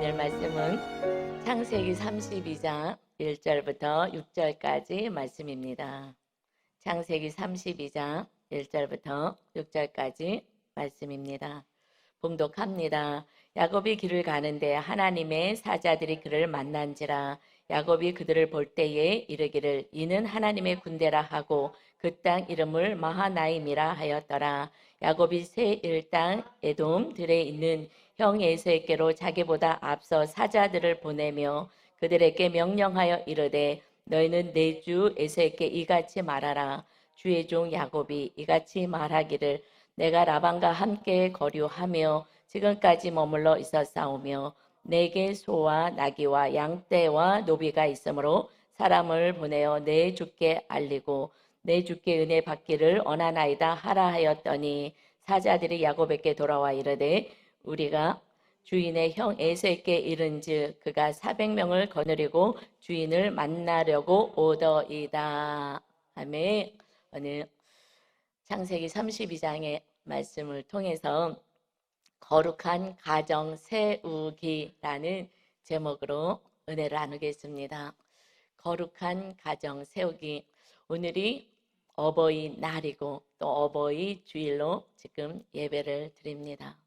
오늘 말씀은 창세기 32장 1절부터 6절까지 말씀입니다. 창세기 32장 1절부터 6절까지 말씀입니다. 봉독합니다. 야곱이 길을 가는데 하나님의 사자들이 그를 만난지라. 야곱이 그들을 볼 때에 이르기를 이는 하나님의 군대라 하고 그 땅 이름을 마하나임이라 하였더라. 야곱이 새 일땅 에돔 들에 있는 형 에서에게로 자기보다 앞서 사자들을 보내며 그들에게 명령하여 이르되 너희는 내 주 에서에게 이같이 말하라. 주의 종 야곱이 이같이 말하기를 내가 라반과 함께 거류하며 지금까지 머물러 있었사오며 내게 소와 나귀와 양떼와 노비가 있으므로 사람을 보내어 내 주께 알리고 내 주께 은혜 받기를 원하나이다 하라 하였더니 사자들이 야곱에게 돌아와 이르되 우리가 주인의 형 에서에게 이른즉 그가 400명을 거느리고 주인을 만나려고 오더이다. 아멘. 오늘 창세기 32장의 말씀을 통해서 거룩한 가정 세우기라는 제목으로 은혜를 나누겠습니다. 거룩한 가정 세우기. 오늘이 어버이날이고 또 어버이 주일로 지금 예배를 드립니다.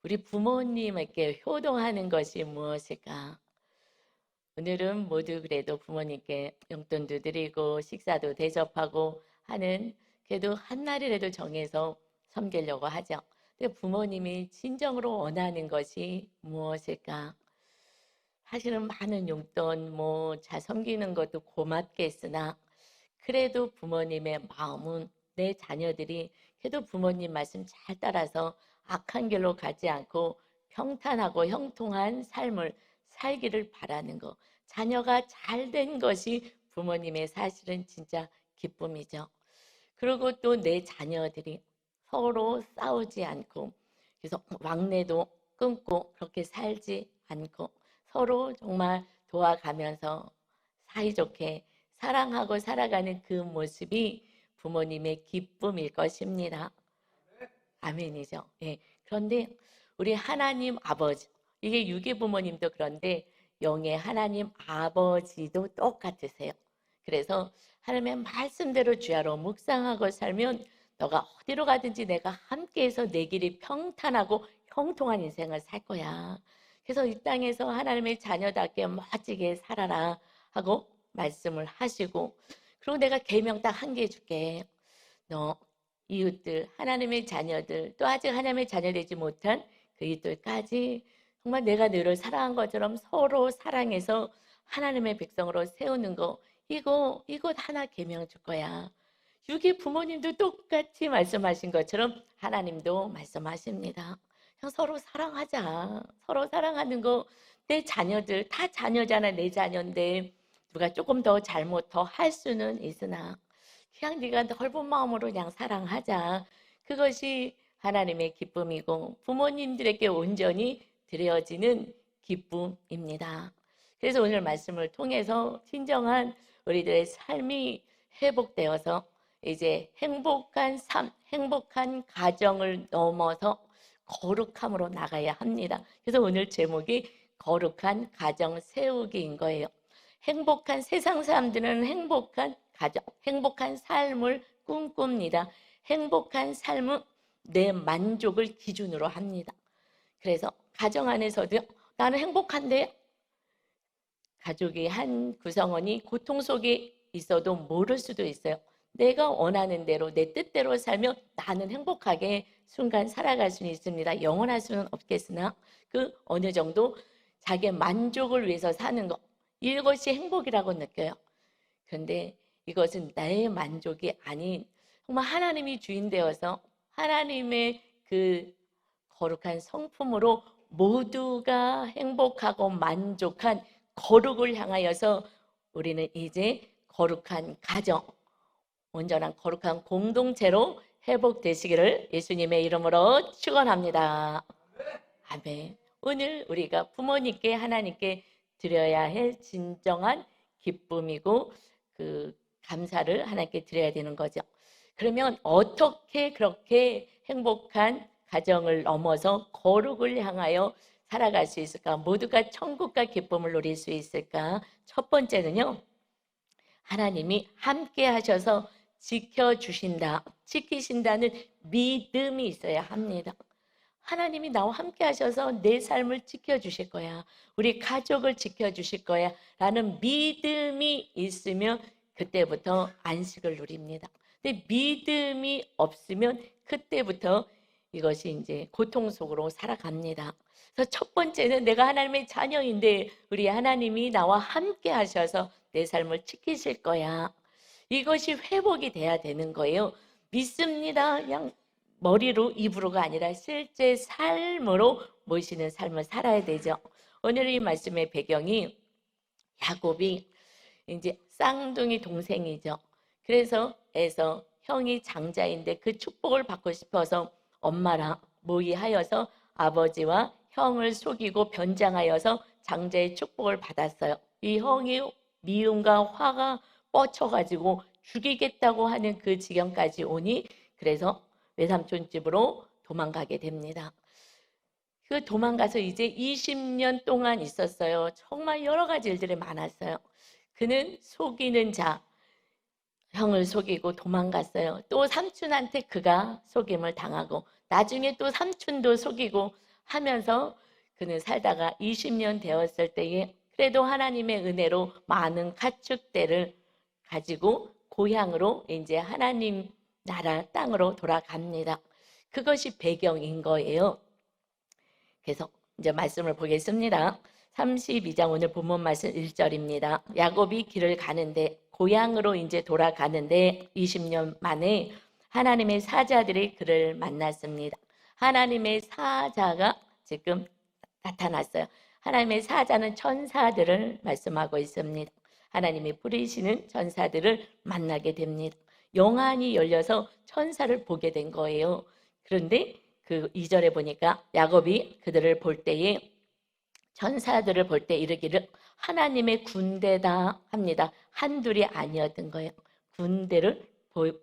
우리 부모님에게 효도하는 것이 무엇일까? 오늘은 모두 그래도 부모님께 용돈도 드리고 식사도 대접하고 하는 그래도 한 날이라도 정해서 섬기려고 하죠. 근데 부모님이 진정으로 원하는 것이 무엇일까? 사실은 많은 용돈 잘 섬기는 것도 고맙겠으나 그래도 부모님의 마음은 내 자녀들이 그래도 부모님 말씀 잘 따라서 악한 길로 가지 않고 평탄하고 형통한 삶을 살기를 바라는 것. 자녀가 잘된 것이 부모님의 사실은 진짜 기쁨이죠. 그리고 또 내 자녀들이 서로 싸우지 않고 그래서 왕래도 끊고 그렇게 살지 않고 서로 정말 도와가면서 사이좋게 사랑하고 살아가는 그 모습이 부모님의 기쁨일 것입니다. 아멘이죠. 예. 그런데 우리 하나님 아버지, 이게 유기 부모님도 그런데 영의 하나님 아버지도 똑같으세요. 그래서 하나님의 말씀대로 주야로 묵상하고 살면 너가 어디로 가든지 내가 함께해서 내 길이 평탄하고 형통한 인생을 살 거야. 그래서 이 땅에서 하나님의 자녀답게 멋지게 살아라 하고 말씀을 하시고, 그리고 내가 계명 딱 한 개 줄게. 너 이웃들, 하나님의 자녀들, 또 아직 하나님의 자녀 되지 못한 그 이웃들까지 정말 내가 너를 사랑한 것처럼 서로 사랑해서 하나님의 백성으로 세우는 거, 이거 하나 계명 줄 거야. 유기 부모님도 똑같이 말씀하신 것처럼 하나님도 말씀하십니다. 그냥 서로 사랑하자. 서로 사랑하는 거, 내 자녀들 다 자녀잖아. 내 자녀인데 누가 조금 더 잘못 더 할 수는 있으나 그냥 네가 넓은 마음으로 그냥 사랑하자. 그것이 하나님의 기쁨이고 부모님들에게 온전히 드려지는 기쁨입니다. 그래서 오늘 말씀을 통해서 진정한 우리들의 삶이 회복되어서 이제 행복한 삶, 행복한 가정을 넘어서 거룩함으로 나가야 합니다. 그래서 오늘 제목이 거룩한 가정 세우기인 거예요. 행복한 세상 사람들은 행복한 가정, 행복한 삶을 꿈꿉니다. 행복한 삶은 내 만족을 기준으로 합니다. 그래서 가정 안에서도 나는 행복한데 가족이 한 구성원이 고통 속에 있어도 모를 수도 있어요. 내가 원하는 대로 내 뜻대로 살면 나는 행복하게 순간 살아갈 수는 있습니다. 영원할 수는 없겠으나 그 어느 정도 자기의 만족을 위해서 사는 것, 이것이 행복이라고 느껴요. 그런데 이것은 나의 만족이 아닌 정말 하나님이 주인 되어서 하나님의 그 거룩한 성품으로 모두가 행복하고 만족한 거룩을 향하여서 우리는 이제 거룩한 가정, 온전한 거룩한 공동체로 회복되시기를 예수님의 이름으로 축원합니다. 아멘. 오늘 우리가 부모님께 하나님께 드려야 할 진정한 기쁨이고 그 감사를 하나님께 드려야 되는 거죠. 그러면 어떻게 그렇게 행복한 가정을 넘어서 거룩을 향하여 살아갈 수 있을까? 모두가 천국과 기쁨을 누릴 수 있을까? 첫 번째는요, 하나님이 함께 하셔서 지켜주신다, 지키신다는 믿음이 있어야 합니다. 하나님이 나와 함께 하셔서 내 삶을 지켜주실 거야. 우리 가족을 지켜주실 거야. 라는 믿음이 있으면 그때부터 안식을 누립니다. 근데 믿음이 없으면 그때부터 이것이 이제 고통 속으로 살아갑니다. 그래서 첫 번째는 내가 하나님의 자녀인데 우리 하나님이 나와 함께 하셔서 내 삶을 지키실 거야. 이것이 회복이 돼야 되는 거예요. 믿습니다. 그냥 머리로 입으로가 아니라 실제 삶으로 모시는 삶을 살아야 되죠. 오늘 이 말씀의 배경이 야곱이 이제 쌍둥이 동생이죠. 그래서 에서 형이 장자인데 그 축복을 받고 싶어서 엄마랑 모의하여서 아버지와 형을 속이고 변장하여서 장자의 축복을 받았어요. 이 형이 미움과 화가 뻗쳐가지고 죽이겠다고 하는 그 지경까지 오니 그래서 외삼촌 집으로 도망가게 됩니다. 그 도망가서 이제 20년 동안 있었어요. 정말 여러 가지 일들이 많았어요. 그는 속이는 자, 형을 속이고 도망갔어요. 또 삼촌한테 그가 속임을 당하고 나중에 또 삼촌도 속이고 하면서 그는 살다가 20년 되었을 때에 그래도 하나님의 은혜로 많은 가축대를 가지고 고향으로 이제 하나님 나라 땅으로 돌아갑니다. 그것이 배경인 거예요. 그래서 이제 말씀을 보겠습니다. 32장 오늘 본문 말씀 1절입니다. 야곱이 길을 가는데 고향으로 이제 돌아가는데 20년 만에 하나님의 사자들이 그를 만났습니다. 하나님의 사자가 지금 나타났어요. 하나님의 사자는 천사들을 말씀하고 있습니다. 하나님이 부리시는 천사들을 만나게 됩니다. 영안이 열려서 천사를 보게 된 거예요. 그런데 그 2절에 보니까 야곱이 그들을 볼 때에 천사들을 볼 때 이르기를 하나님의 군대다 합니다. 한둘이 아니었던 거예요. 군대를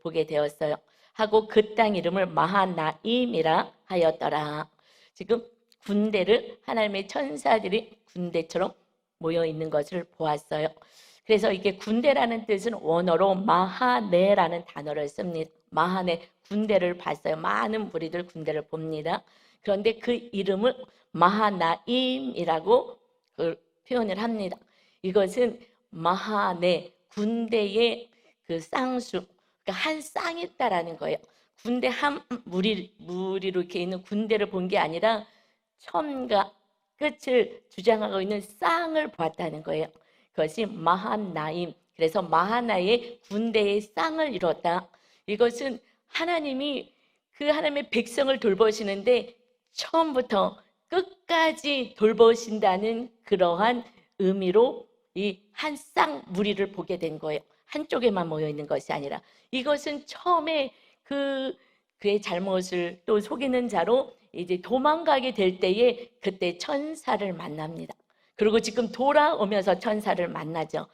보게 되었어요. 하고 그 땅 이름을 마하나임이라 하였더라. 지금 군대를 하나님의 천사들이 군대처럼 모여 있는 것을 보았어요. 그래서 이게 군대라는 뜻은 원어로 마하네라는 단어를 씁니다. 마하네, 군대를 봤어요. 많은 무리들 군대를 봅니다. 그런데 그 이름을 마하나임이라고 표현을 합니다. 이것은 마하네, 군대의 그 쌍수, 그러니까 한 쌍이 있다라는 거예요. 군대 한 무리로 이렇게 있는 군대를 본 게 아니라 처음과 끝을 주장하고 있는 쌍을 보았다는 거예요. 그것이 마하나임, 그래서 마하나의 군대의 쌍을 이뤘다. 이것은 하나님이 그 하나님의 백성을 돌보시는데 처음부터 끝까지 돌보신다는 그러한 의미로 이 한 쌍 무리를 보게 된 거예요. 한쪽에만 모여 있는 것이 아니라 이것은 처음에 그의 잘못을 또 속이는 자로 이제 도망가게 될 때에 그때 천사를 만납니다. 그리고 지금 돌아오면서 천사를 만나죠.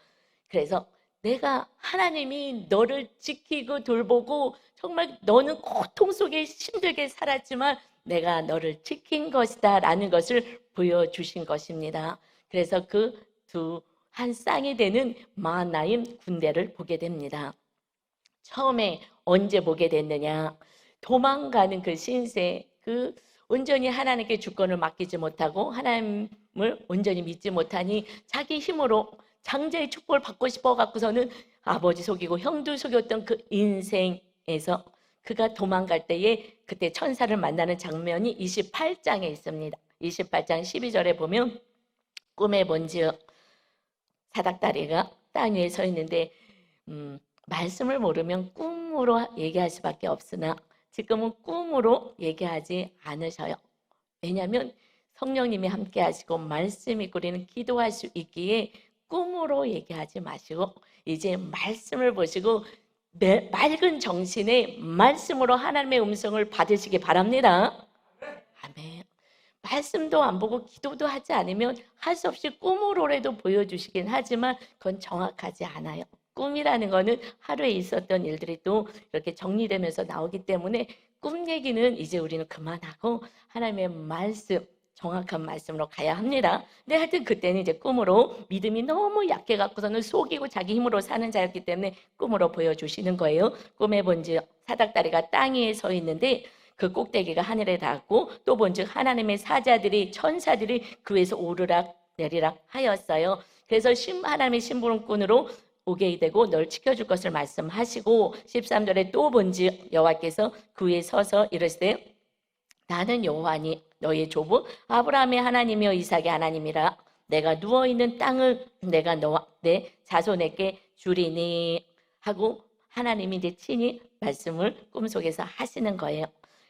그래서 내가 하나님이 너를 지키고 돌보고 정말 너는 고통 속에 힘들게 살았지만 내가 너를 지킨 것이다 라는 것을 보여주신 것입니다. 그래서 그 한 쌍이 되는 마하나임 군대를 보게 됩니다. 처음에 언제 보게 됐느냐? 도망가는 그 신세, 그 온전히 하나님께 주권을 맡기지 못하고 하나님을 온전히 믿지 못하니 자기 힘으로 장자의 축복을 받고 싶어 갖고서는 아버지 속이고 형도 속였던 그 인생에서 그가 도망갈 때에 그때 천사를 만나는 장면이 28장에 있습니다. 28장 12절에 보면 꿈에 본즉 사닥다리가 땅 위에 서 있는데 말씀을 모르면 꿈으로 얘기할 수밖에 없으나 지금은 꿈으로 얘기하지 않으셔요. 왜냐하면 성령님이 함께 하시고 말씀이 우리는 기도할 수 있기에 꿈으로 얘기하지 마시고 이제 말씀을 보시고 맑은 정신에 말씀으로 하나님의 음성을 받으시기 바랍니다. 아멘. 말씀도 안 보고 기도도 하지 않으면 할 수 없이 꿈으로라도 보여주시긴 하지만 그건 정확하지 않아요. 꿈이라는 거는 하루에 있었던 일들이 또 이렇게 정리되면서 나오기 때문에 꿈 얘기는 이제 우리는 그만하고 하나님의 말씀, 정확한 말씀으로 가야 합니다. 근데 하여튼 그때는 이제 꿈으로 믿음이 너무 약해갖고서는 속이고 자기 힘으로 사는 자였기 때문에 꿈으로 보여주시는 거예요. 꿈에 본즉 사닥다리가 땅 위에 서 있는데 그 꼭대기가 하늘에 닿았고 또 본즉 하나님의 사자들이 천사들이 그 위에서 오르락 내리락 하였어요. 그래서 하나님의 심부름꾼으로 오게 되고 널 지켜줄 것을 말씀하시고 13절에 또 본즉 여호와께서 그 위에 서서 이르시되 나는 여호와니 너의 조부 아브라함의 하나님이요 이삭의 하나님이라. 내가 누워있는 땅을 내가 너와 내 자손에게 주리니 하고 하나님이 이제 친히 말씀을 꿈속에서 하시는 거예요.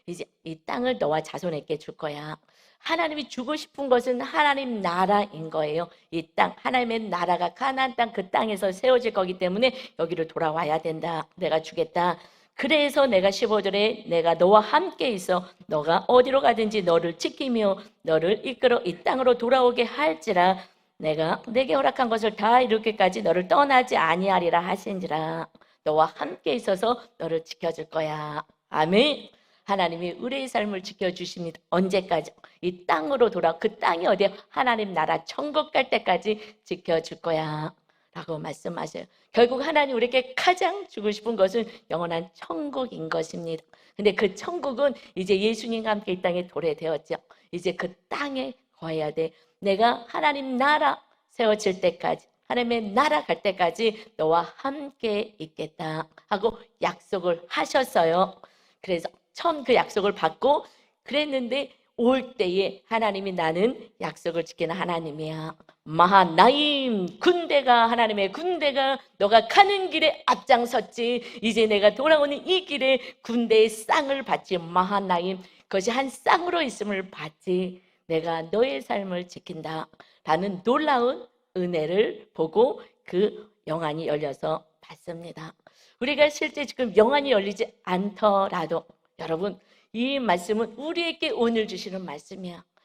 이제 이 땅을 너와 자손에게 줄 거야. 하나님이 주고 싶은 것은 하나님 나라인 거예요. 이 땅, 하나님의 나라가 가나안 땅 그 땅에서 세워질 거기 때문에 여기로 돌아와야 된다. 내가 주겠다. 그래서 내가 15절에 내가 너와 함께 있어 너가 어디로 가든지 너를 지키며 너를 이끌어 이 땅으로 돌아오게 할지라. 내가 내게 허락한 것을 다 이루기까지 너를 떠나지 아니하리라 하신지라. 너와 함께 있어서 너를 지켜줄 거야. 아멘. 하나님이 의뢰의 삶을 지켜주십니다. 언제까지? 이 땅으로 돌아 그 땅이 어디야? 하나님 나라 천국 갈 때까지 지켜줄 거야 라고 말씀하셔요. 결국 하나님 우리에게 가장 주고 싶은 것은 영원한 천국인 것입니다. 근데 그 천국은 이제 예수님과 함께 이 땅에 도래되었죠. 이제 그 땅에 거해야 돼. 내가 하나님 나라 세워질 때까지 하나님의 나라 갈 때까지 너와 함께 있겠다 하고 약속을 하셨어요. 그래서 처음 그 약속을 받고 그랬는데 올 때에 하나님이 나는 약속을 지키는 하나님이야. 마하나임 군대가 하나님의 군대가 너가 가는 길에 앞장섰지. 이제 내가 돌아오는 이 길에 군대의 쌍을 받지. 마하나임 그것이 한 쌍으로 있음을 받지. 내가 너의 삶을 지킨다 라는 놀라운 은혜를 보고 그 영안이 열려서 받습니다. 우리가 실제 지금 영안이 열리지 않더라도 여러분 이 말씀은 우리에게 오늘 주시는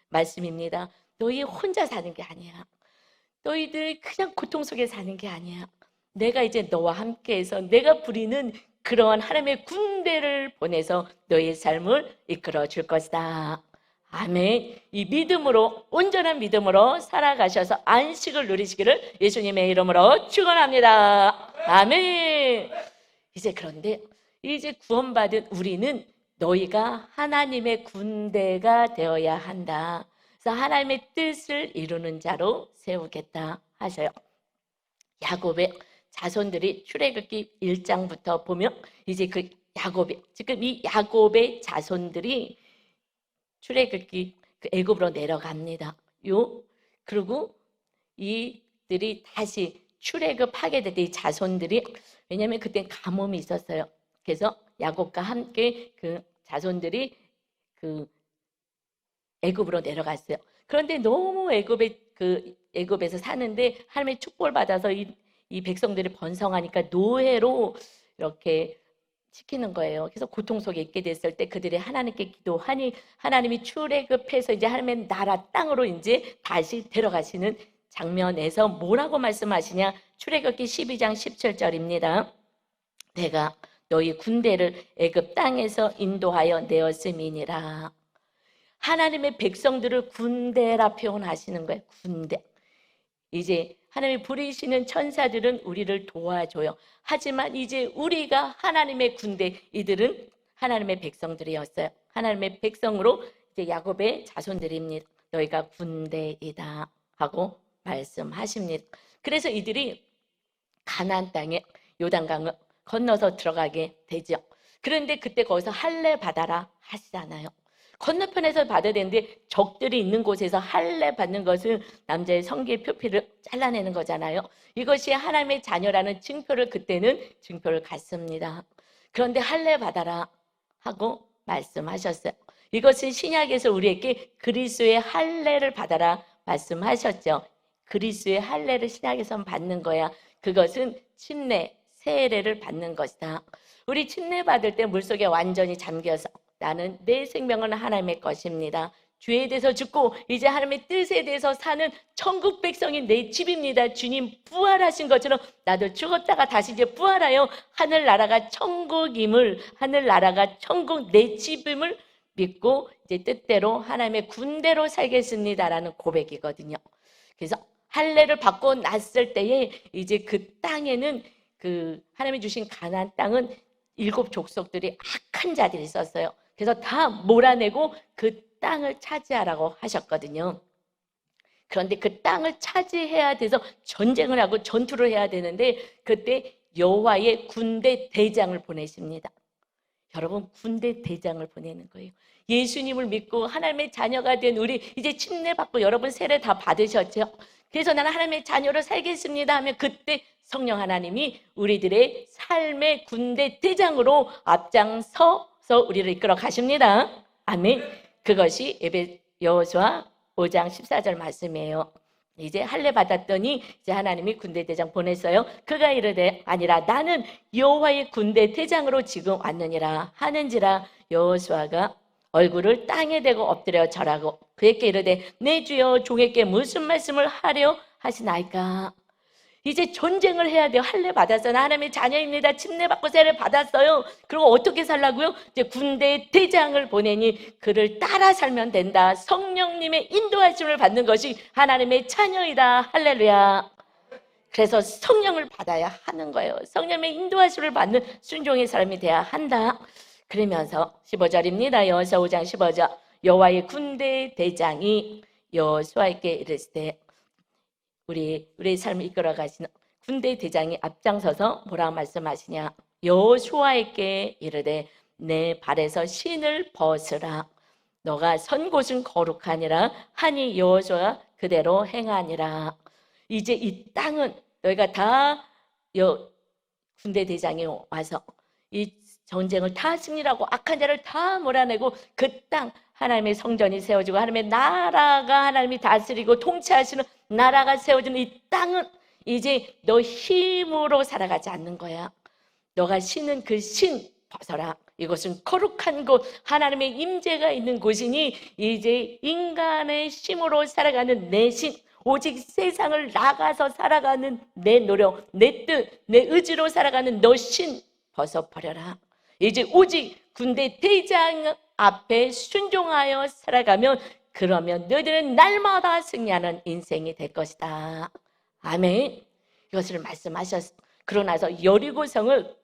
말씀입니다. 너희 혼자 사는 게 아니야. 너희들 그냥 고통 속에 사는 게 아니야. 내가 이제 너와 함께해서 내가 부리는 그러한 하나님의 군대를 보내서 너의 삶을 이끌어 줄 것이다. 아멘. 이 믿음으로 온전한 믿음으로 살아가셔서 안식을 누리시기를 예수님의 이름으로 축원합니다. 아멘. 이제 그런데 이제 구원받은 우리는 너희가 하나님의 군대가 되어야 한다. 그래서 하나님의 뜻을 이루는 자로 세우겠다 하셔요. 야곱의 자손들이 출애굽기 1장부터 보면 이제 그 야곱의 지금 이 야곱의 자손들이 출애굽기 그 애굽으로 내려갑니다. 그리고 이들이 다시 출애굽하게 될 때 이 자손들이 왜냐하면 그때 가뭄이 있었어요. 그래서 야곱과 함께 그 자손들이 그 애굽으로 내려갔어요. 그런데 너무 애굽에서 사는데 하나님의 축복을 받아서 이 백성들이 번성하니까 노예로 이렇게 시키는 거예요. 그래서 고통 속에 있게 됐을 때 그들이 하나님께 기도하니 하나님이 출애굽해서 이제 하나님의 나라 땅으로 이제 다시 데려가시는 장면에서 뭐라고 말씀하시냐? 출애굽기 12장 17절입니다. 내가 너희 군대를 애굽 땅에서 인도하여 내었음이니라. 하나님의 백성들을 군대라 표현하시는 거예요. 군대. 이제 하나님이 부리시는 천사들은 우리를 도와줘요. 하지만 이제 우리가 하나님의 군대, 이들은 하나님의 백성들이었어요. 하나님의 백성으로 이제 야곱의 자손들입니다. 너희가 군대이다 하고 말씀하십니다. 그래서 이들이 가나안 땅에 요단강을 건너서 들어가게 되죠. 그런데 그때 거기서 할례 받아라 하시잖아요. 건너편에서 받아야 되는데 적들이 있는 곳에서 할례 받는 것은 남자의 성기의 표피를 잘라내는 거잖아요. 이것이 하나님의 자녀라는 증표를 그때는 증표를 갖습니다. 그런데 할례 받아라 하고 말씀하셨어요. 이것은 신약에서 우리에게 그리스도의 할례를 받아라 말씀하셨죠. 그리스도의 할례를 신약에서 받는 거야. 그것은 침례, 세례를 받는 것이다. 우리 침례 받을 때 물속에 완전히 잠겨서 나는 내 생명은 하나님의 것입니다. 죄에 대해서 죽고 이제 하나님의 뜻에 대해서 사는 천국 백성이 내 집입니다. 주님 부활하신 것처럼 나도 죽었다가 다시 이제 부활하여 하늘나라가 천국임을, 하늘나라가 천국 내 집임을 믿고 이제 뜻대로 하나님의 군대로 살겠습니다라는 고백이거든요. 그래서 할례를 받고 났을 때에 이제 그 땅에는 그 하나님이 주신 가나안 땅은 7 족속들이 악한 자들이 있었어요. 그래서 다 몰아내고 그 땅을 차지하라고 하셨거든요. 그런데 그 땅을 차지해야 돼서 전쟁을 하고 전투를 해야 되는데 그때 여호와의 군대 대장을 보내십니다. 여러분, 군대 대장을 보내는 거예요. 예수님을 믿고 하나님의 자녀가 된 우리 이제 침례받고 여러분 세례 다 받으셨죠? 그래서 나는 하나님의 자녀로 살겠습니다 하면 그때 성령 하나님이 우리들의 삶의 군대 대장으로 앞장서서 우리를 이끌어 가십니다. 아멘. 그것이 여호수아 5장 14절 말씀이에요. 이제 할례 받았더니 이제 하나님이 군대 대장 보냈어요. 그가 이르되 아니라 나는 여호와의 군대 대장으로 지금 왔느니라 하는지라 여호수아가 얼굴을 땅에 대고 엎드려 절하고 그에게 이르되 내 주여 종에게 무슨 말씀을 하려 하시나이까. 이제 전쟁을 해야 돼요. 할례 받았어요. 하나님의 자녀입니다. 침례받고 세례 받았어요. 그리고 어떻게 살라고요? 이제 군대 대장을 보내니 그를 따라 살면 된다. 성령님의 인도하심을 받는 것이 하나님의 자녀이다. 할렐루야. 그래서 성령을 받아야 하는 거예요. 성령의 인도하심을 받는 순종의 사람이 돼야 한다. 그러면서 15절입니다. 여호수아 5장 15절. 여호와의 군대 대장이 여호수아에게 이르시되 우리의 삶을 이끌어 가시는 군대 대장이 앞장서서 뭐라고 말씀하시냐. 여호수아에게 이르되 내 발에서 신을 벗으라. 너가 선 곳은 거룩하니라 하니 여호수아가 그대로 행하니라. 이제 이 땅은 너희가 다 군대 대장이 와서 이 전쟁을 다 승리하고 악한 자를 다 몰아내고 그 땅 하나님의 성전이 세워지고 하나님의 나라가 하나님이 다스리고 통치하시는 나라가 세워지는 이 땅은 이제 너 힘으로 살아가지 않는 거야. 너가 신은 그 신 벗어라. 이것은 거룩한 곳, 하나님의 임재가 있는 곳이니 이제 인간의 힘으로 살아가는 내 신, 오직 세상을 나가서 살아가는 내 노력, 내 뜻, 내 의지로 살아가는 너 신 벗어버려라. 이제 오직 군대 대장 앞에 순종하여 살아가면 그러면 너희들은 날마다 승리하는 인생이 될 것이다. 아멘. 이것을 말씀하셨어. 그러고 나서 여리고성을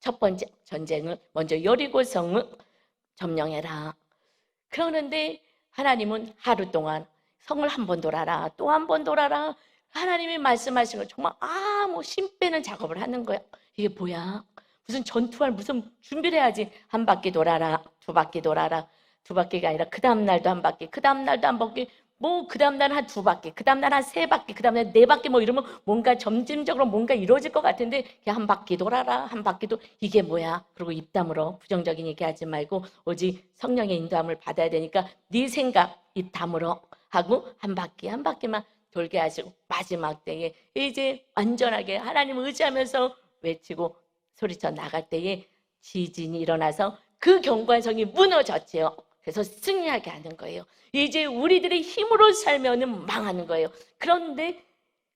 첫 번째 전쟁을 먼저 여리고성을 점령해라. 그러는데 하나님은 하루 동안 성을 한 번 돌아라, 또 한 번 돌아라. 하나님이 말씀하신 걸 정말 심 빼는 작업을 하는 거야. 이게 뭐야? 무슨 전투할 무슨 준비를 해야지. 한 바퀴 돌아라, 2바퀴 돌아라. 2바퀴가 아니라 그 다음 날도 한 바퀴, 그 다음 날도 한 바퀴, 그 다음 날은 한 2바퀴, 그 다음 날은 한 3바퀴, 그 다음 날 4바퀴 이러면 뭔가 점진적으로 뭔가 이루어질 것 같은데 그냥 한 바퀴 돌아라, 한 바퀴도 이게 뭐야? 그리고 입 다물어. 부정적인 얘기하지 말고 오직 성령의 인도함을 받아야 되니까 네 생각 입 다물어 하고 한 바퀴 한 바퀴만 돌게 하시고 마지막 때에 이제 완전하게 하나님을 의지하면서 외치고 소리쳐 나갈 때에 지진이 일어나서 그 경관성이 무너졌지요. 그래서 승리하게 하는 거예요. 이제 우리들의 힘으로 살면은 망하는 거예요. 그런데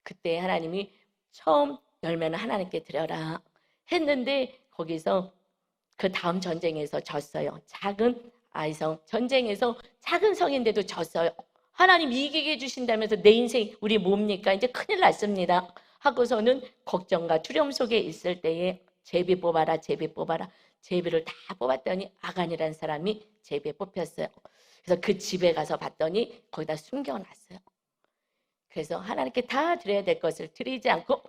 그때 하나님이 처음 열매는 하나님께 드려라 했는데 거기서 그 다음 전쟁에서 졌어요. 작은 아이성 전쟁에서 작은 성인데도 졌어요. 하나님 이기게 해주신다면서 내 인생 우리 뭡니까? 이제 큰일 났습니다. 하고서는 걱정과 두려움 속에 있을 때에 제비 뽑아라, 제비 뽑아라. 제비를 다 뽑았더니 아간이라는 사람이 제비에 뽑혔어요. 그래서 그 집에 가서 봤더니 거기다 숨겨놨어요. 그래서 하나님께 다 드려야 될 것을 드리지 않고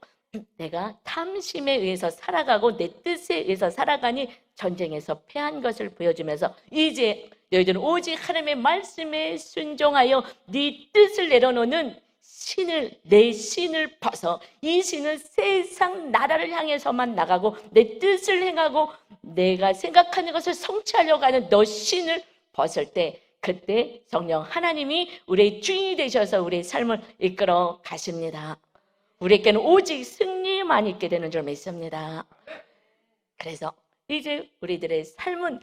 내가 탐심에 의해서 살아가고 내 뜻에 의해서 살아가니 전쟁에서 패한 것을 보여주면서 이제 너희들은 오직 하나님의 말씀에 순종하여 네 뜻을 내려놓는 내 신을 벗어 이 신은 세상 나라를 향해서만 나가고 내 뜻을 행하고 내가 생각하는 것을 성취하려고 하는 너 신을 벗을 때 그때 성령 하나님이 우리의 주인이 되셔서 우리의 삶을 이끌어 가십니다. 우리에게는 오직 승리만 있게 되는 줄 믿습니다. 그래서 이제 우리들의 삶은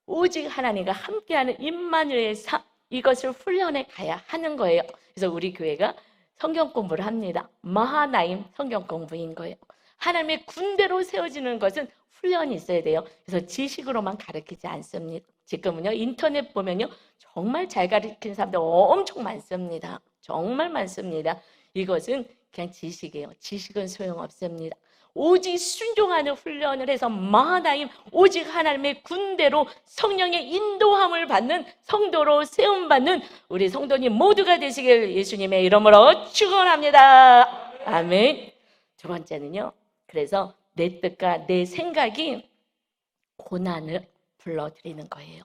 오직 하나님과 함께하는 임마누엘의 삶, 이것을 훈련해 가야 하는 거예요. 그래서 우리 교회가 성경 공부를 합니다. 마하나임 성경 공부인 거예요. 하나님의 군대로 세워지는 것은 훈련이 있어야 돼요. 그래서 지식으로만 가르치지 않습니다. 지금은요, 인터넷 보면요, 정말 잘 가르치는 사람들 엄청 많습니다. 정말 많습니다. 이것은 그냥 지식이에요. 지식은 소용없습니다. 오직 순종하는 훈련을 해서 마하나임, 오직 하나님의 군대로 성령의 인도함을 받는 성도로 세움받는 우리 성도님 모두가 되시길 예수님의 이름으로 축원합니다. 아멘. 두 번째는요, 그래서 내 뜻과 내 생각이 고난을 불러들이는 거예요.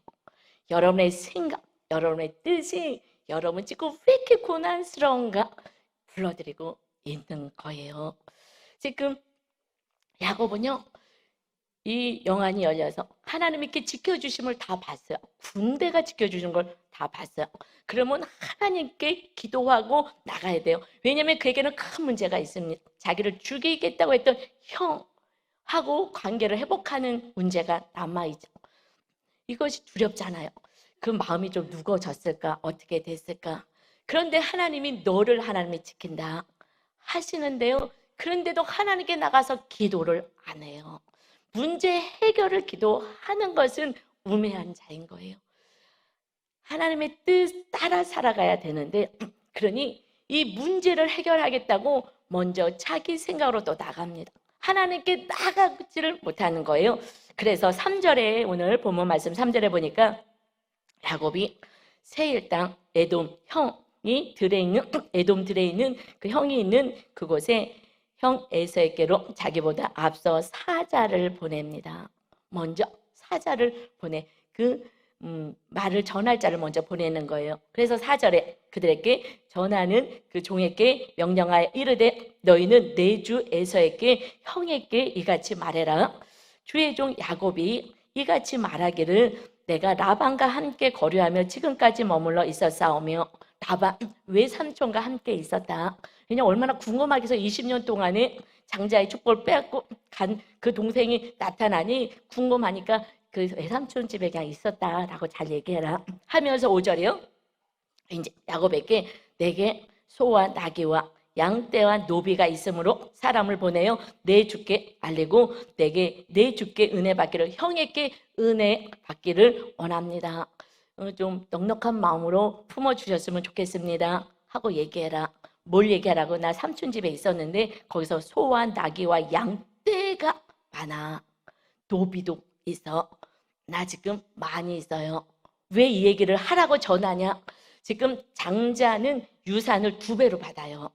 여러분의 생각, 여러분의 뜻이 여러분 지금 왜 이렇게 고난스러운가 불러들이고 있는 거예요. 지금 야곱은요, 이 영안이 열려서 하나님이 이렇게 지켜주심을 다 봤어요. 군대가 지켜주는 걸 다 봤어요. 그러면 하나님께 기도하고 나가야 돼요. 왜냐하면 그에게는 큰 문제가 있습니다. 자기를 죽이겠다고 했던 형하고 관계를 회복하는 문제가 남아있죠. 이것이 두렵잖아요. 그 마음이 좀 무거워졌을까? 어떻게 됐을까? 그런데 하나님이 너를 하나님이 지킨다 하시는데요. 그런데도 하나님께 나가서 기도를 안 해요. 문제 해결을 기도하는 것은 우매한 자인 거예요. 하나님의 뜻 따라 살아가야 되는데, 그러니 이 문제를 해결하겠다고 먼저 자기 생각으로 또 나갑니다. 하나님께 나가지를 못하는 거예요. 그래서 3절에 오늘 본문 말씀 3절에 보니까 야곱이 세일 땅 에돔 형이 들에 있는 에돔 들에 있는 그 형이 있는 그곳에 형 에서에게로 자기보다 앞서 사자를 보냅니다. 먼저 사자를 보내 말을 전할 자를 먼저 보내는 거예요. 그래서 4절에 그들에게 전하는 그 종에게 명령하여 이르되 너희는 내 주 에서에게 형에게 이같이 말해라. 주의 종 야곱이 이같이 말하기를 내가 라반과 함께 거류하며 지금까지 머물러 있었사오며 라반 외삼촌과 함께 있었다. 그냥 얼마나 궁금하게 해서 20년 동안에 장자의 축복을 빼앗고 간 그 동생이 나타나니 궁금하니까 그 외삼촌 집에 그냥 있었다라고 잘 얘기해라 하면서 5절이요. 이제 야곱에게 내게 소와 나귀와 양떼와 노비가 있으므로 사람을 보내어 내 주께 알리고 내게 내 주께 은혜 받기를 형에게 은혜 받기를 원합니다. 좀 넉넉한 마음으로 품어주셨으면 좋겠습니다 하고 얘기해라. 뭘 얘기하라고? 나 삼촌 집에 있었는데 거기서 소와 나귀와 양떼가 많아. 노비도 있어. 나 지금 많이 있어요. 왜 이 얘기를 하라고 전하냐? 지금 장자는 유산을 2배로 받아요.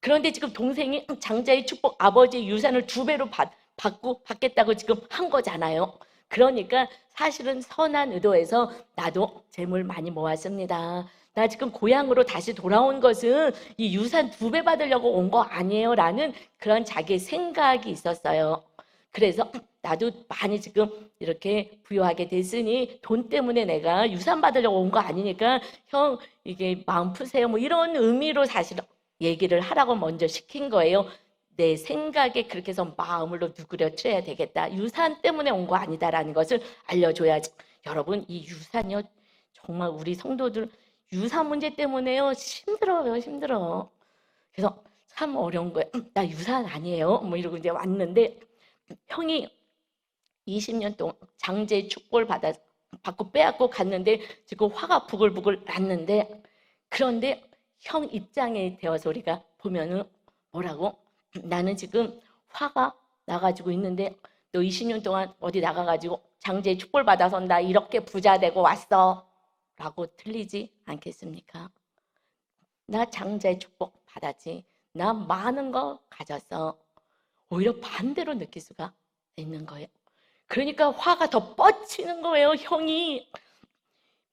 그런데 지금 동생이 장자의 축복, 아버지의 유산을 2배로 받겠다고 지금 한 거잖아요. 그러니까 사실은 선한 의도에서 나도 재물 많이 모았습니다. 나 지금 고향으로 다시 돌아온 것은 이 유산 2배 받으려고 온 거 아니에요 라는 그런 자기의 생각이 있었어요. 그래서 나도 많이 지금 이렇게 부유하게 됐으니 돈 때문에 내가 유산 받으려고 온 거 아니니까 형 이게 마음 푸세요 뭐 이런 의미로 사실 얘기를 하라고 먼저 시킨 거예요. 내 생각에 그렇게 해서 마음을 누그러뜨려야 되겠다. 유산 때문에 온 거 아니다라는 것을 알려줘야지. 여러분 이 유산이요 정말 우리 성도들 유산 문제 때문에요 힘들어요. 힘들어. 그래서 참 어려운 거예요. 나 유산 아니에요 뭐 이러고 이제 왔는데 형이 20년 동안 장제의 축복을 받고 빼앗고 갔는데 지금 화가 부글부글 났는데, 그런데 형 입장에 되어서 우리가 보면은 뭐라고? 나는 지금 화가 나가지고 있는데 너 20년 동안 어디 나가가지고 장제의 축복을 받아서 나 이렇게 부자 되고 왔어 라고 들리지 않겠습니까? 나 장자의 축복 받았지. 나 많은 거 가졌어. 오히려 반대로 느낄 수가 있는 거예요. 그러니까 화가 더 뻗치는 거예요. 형이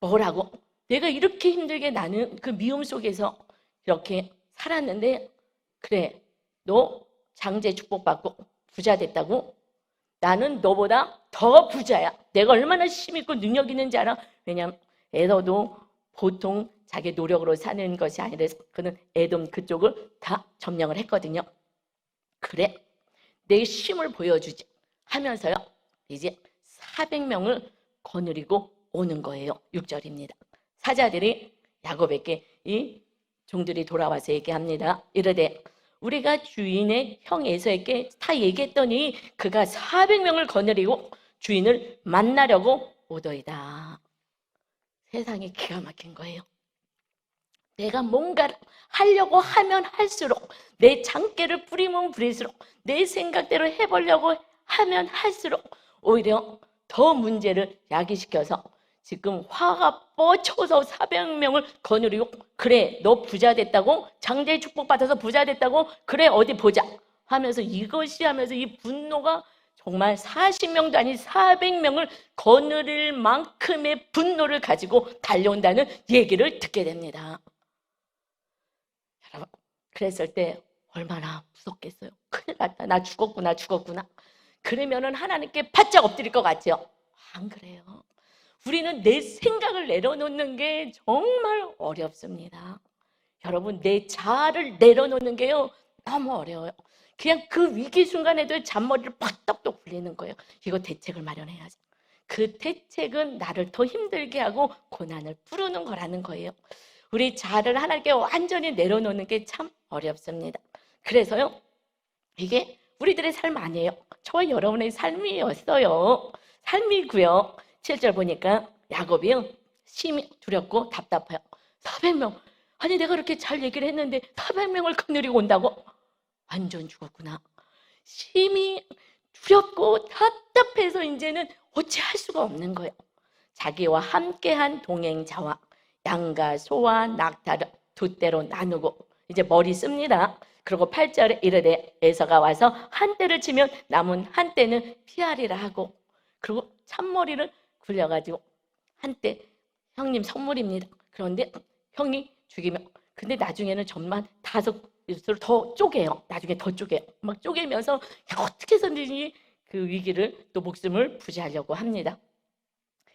뭐라고? 내가 이렇게 힘들게 나는 그 미움 속에서 이렇게 살았는데 그래 너 장제 축복받고 부자 됐다고? 나는 너보다 더 부자야. 내가 얼마나 힘있고 능력 있는지 알아? 왜냐하면 에서도 보통 자기 노력으로 사는 것이 아니라 그는 에돔 그쪽을 다 점령을 했거든요. 그래 내 힘을 보여주지 하면서요 이제 400명을 거느리고 오는 거예요. 6절입니다. 사자들이 야곱에게 이 종들이 돌아와서 얘기합니다. 이르되 우리가 주인의 형 에서에게 다 얘기했더니 그가 400명을 거느리고 주인을 만나려고 오더이다. 세상이 기가 막힌 거예요. 내가 뭔가를 하려고 하면 할수록, 내 장깨를 부리면 부릴수록, 내 생각대로 해보려고 하면 할수록 오히려 더 문제를 야기시켜서 지금 화가 뻗쳐서 400명을 거느리고, 그래 너 부자 됐다고, 장자의 축복받아서 부자 됐다고, 그래 어디 보자 하면서 이것이 하면서 이 분노가 정말 40명도 아닌 400명을 거느릴 만큼의 분노를 가지고 달려온다는 얘기를 듣게 됩니다. 여러분, 그랬을 때 얼마나 무섭겠어요. 큰일 났다, 나 죽었구나. 그러면은 하나님께 바짝 엎드릴 것 같죠? 안 그래요. 우리는 내 생각을 내려놓는 게 정말 어렵습니다. 여러분, 내 자아를 내려놓는 게요 너무 어려워요. 그냥 그 위기 순간에도 잔머리를 팍떡떡 굴리는 거예요. 이거 대책을 마련해야지. 그 대책은 나를 더 힘들게 하고 고난을 부르는 거라는 거예요. 우리 자아를 하나님께 완전히 내려놓는 게 참 어렵습니다. 그래서요, 이게 우리들의 삶 아니에요. 저와 여러분의 삶이었어요. 삶이고요. 7절 보니까 야곱이요, 심히 두렵고 답답해요. 400명. 아니 내가 그렇게 잘 얘기를 했는데 400명을 거느리고 온다고? 완전 죽었구나. 심히 두렵고 답답해서 이제는 어찌할 수가 없는 거예요. 자기와 함께한 동행자와 양과 소와 낙타를 두 떼로 나누고 이제 머리 씁니다. 그리고 8절에 이르되 에서가 와서 한 떼를 치면 남은 한 떼는 피하리라 하고, 그리고 참머리를 굴려가지고 한 떼, 형님 선물입니다. 그런데 형이 죽이면, 근데 나중에는 정말 5을 더 쪼개요. 나중에 더 쪼개요. 막 쪼개면서 어떻게 해서든지 그 위기를 또 목숨을 부지하려고 합니다.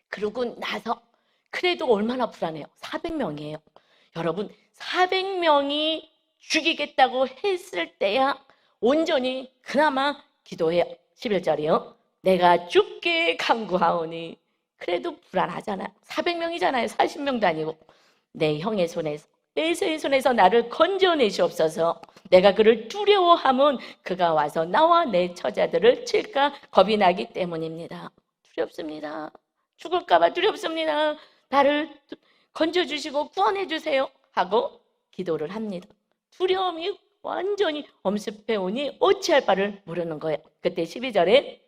그러고 나서 그래도 얼마나 불안해요. 400명이에요. 여러분, 400명이 죽이겠다고 했을 때야 온전히 그나마 기도해요. 11절이요. 내가 죽게 간구하오니. 그래도 불안하잖아요. 400명이잖아요. 40명도 아니고. 내 형의 손에서, 에서의 손에서 나를 건져내시옵소서. 내가 그를 두려워하면 그가 와서 나와 내 처자들을 칠까 겁이 나기 때문입니다. 두렵습니다. 죽을까 봐 두렵습니다. 나를 건져주시고 구원해주세요 하고 기도를 합니다. 두려움이 완전히 엄습해 오니 어찌할 바를 모르는 거예요. 그때 12절에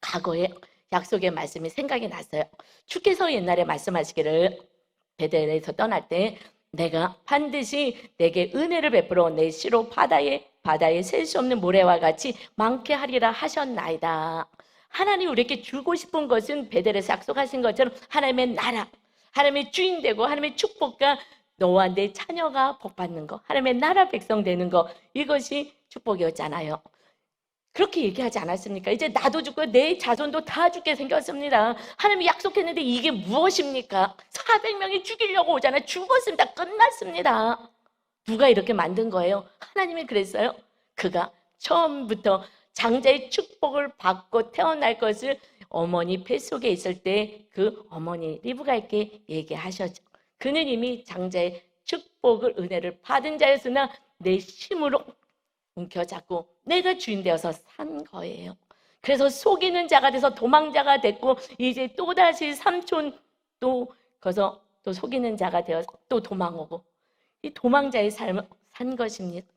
과거의 약속의 말씀이 생각이 났어요. 주께서 옛날에 말씀하시기를 베델에서 떠날 때 내가 반드시 내게 은혜를 베풀어 내 시로 바다에 셀 수 없는 모래와 같이 많게 하리라 하셨나이다. 하나님 우리에게 주고 싶은 것은 베델에서 약속하신 것처럼 하나님의 나라, 하나님의 주인 되고 하나님의 축복과 너와 내 자녀가 복받는 거, 하나님의 나라 백성 되는 거, 이것이 축복이었잖아요. 그렇게 얘기하지 않았습니까? 이제 나도 죽고 내 자손도 다 죽게 생겼습니다. 하나님이 약속했는데 이게 무엇입니까? 400명이 죽이려고 오잖아요. 죽었으면 다 끝났습니다. 누가 이렇게 만든 거예요? 하나님이 그랬어요. 그가 처음부터 장자의 축복을 받고 태어날 것을 어머니 뱃속에 있을 때 그 어머니 리브가에게 얘기하셨죠. 그는 이미 장자의 축복을, 은혜를 받은 자였으나 내 힘으로 움켜잡고 내가 주인 되어서 산 거예요. 그래서 속이는 자가 돼서 도망자가 됐고, 이제 또다시 삼촌 또 거기서 또 속이는 자가 되어서 또 도망오고, 이 도망자의 삶을 산 것입니다.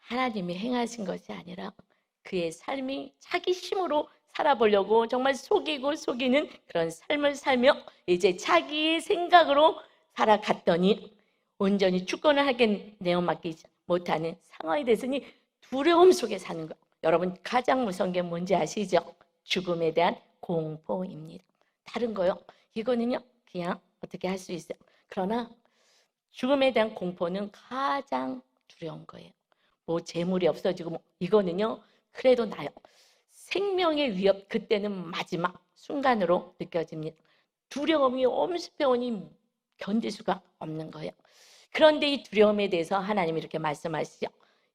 하나님이 행하신 것이 아니라 그의 삶이 자기 힘으로 살아보려고 정말 속이는 그런 삶을 살며 이제 자기의 생각으로 살아갔더니 온전히 주권을 하게 내어맡기지 못하는 상황이 됐으니 두려움 속에 사는 것. 여러분, 가장 무서운 게 뭔지 아시죠? 죽음에 대한 공포입니다. 다른 거요, 이거는요 그냥 어떻게 할 수 있어요. 그러나 죽음에 대한 공포는 가장 두려운 거예요. 뭐 재물이 없어지고 이거는요 그래도 나요. 생명의 위협, 그때는 마지막 순간으로 느껴집니다. 두려움이 엄습해 오니 견딜 수가 없는 거예요. 그런데 이 두려움에 대해서 하나님이 이렇게 말씀하시죠.